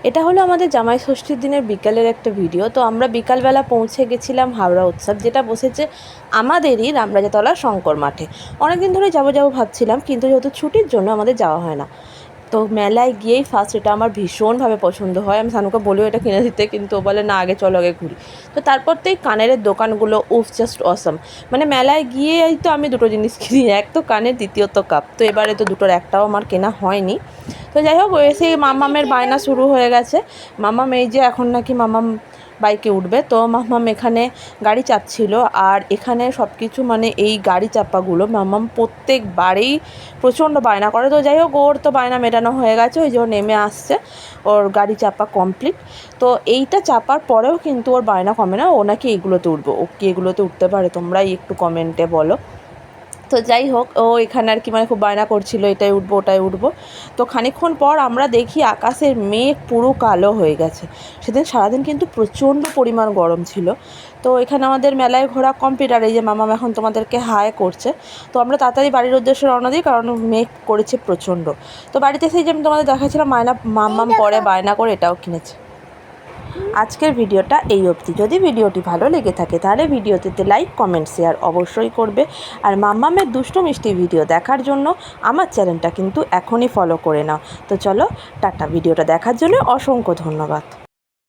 এটা হলো আমাদের জামাই ষষ্ঠীর দিনের বিকালের একটা ভিডিও। তো আমরা বিকালবেলা পৌঁছে গেছিলাম হাওড়া উৎসব, যেটা বসেছে আমাদেরই রামরাজাতলা শঙ্কর মাঠে। অনেকদিন ধরে যাবো ভাবছিলাম, কিন্তু যেহেতু ছুটির জন্য আমাদের যাওয়া হয় না। তো মেলায় গিয়েই ফার্স্ট এটা আমার ভীষণভাবে পছন্দ হয়। আমি সানুকে বলেও এটা কিনে দিতে, কিন্তু ও বলে না, আগে চলো আগে ঘুরি। তো তারপর তো এই কানের দোকানগুলো জাস্ট অসম। মানে মেলায় গিয়েই তো আমি দুটো জিনিস কিনি, এক তো কানের, দ্বিতীয়ত কাপ। তো এবারে তো দুটোর একটাও আমার কেনা হয়নি। তো যাই হোক, এসে মাম্মামের বায়না শুরু হয়ে গেছে। মাম্মাম এই যে এখন নাকি মাম্মাম বাইকে উঠবে। তো মাম্মাম এখানে গাড়ি চাপছিল, আর এখানে সব কিছু মানে এই গাড়ি চাপাগুলো মাম্মাম প্রত্যেকবারেই প্রচণ্ড বায়না করে। তো যাই হোক, ওর তো বায়না মেটানো হয়ে গেছে, ওই যে ও নেমে আসছে, ওর গাড়ি চাপা কমপ্লিট। তো এইটা চাপার পরেও কিন্তু ওর বায়না কমে না, ও নাকি এগুলোতে উঠবো। ও কি এগুলোতে উঠতে পারে? তোমরাই একটু কমেন্টে বলো। তো যাই হোক, ও এখানে আর কি মানে খুব বায়না করছিল, এটাই উঠবো ওটাই উঠবো। তো খানিকক্ষণ পর আমরা দেখি আকাশের মেঘ পুরো কালো হয়ে গেছে। সেদিন সারাদিন কিন্তু প্রচণ্ড পরিমাণ গরম ছিল। তো এখানে আমাদের মেলায় ঘোরা কমপ্লিট, আর এই যে মামাম এখন তোমাদেরকে হাই করছে। তো আমরা তাড়াতাড়ি বাড়ির উদ্দেশ্যে রওনা দিই, কারণ মেঘ করেছে প্রচণ্ড। তো বাড়িতে এসে যে আমি তোমাদের দেখাচ্ছিলাম মাম্মাম পরে বায়না করে এটাও কিনেছে। আজকের ভিডিওটা এই অবধি। যদি ভিডিওটি ভালো লেগে থাকে তাহলে ভিডিওটিতে লাইক, কমেন্ট, শেয়ার অবশ্যই করবে। আর মাম্মামের দুষ্টু মিষ্টি ভিডিও দেখার জন্য আমার চ্যানেলটা কিন্তু এখনই ফলো করে নাও। তো চলো টাটা। ভিডিওটা দেখার জন্য অসংখ্য ধন্যবাদ।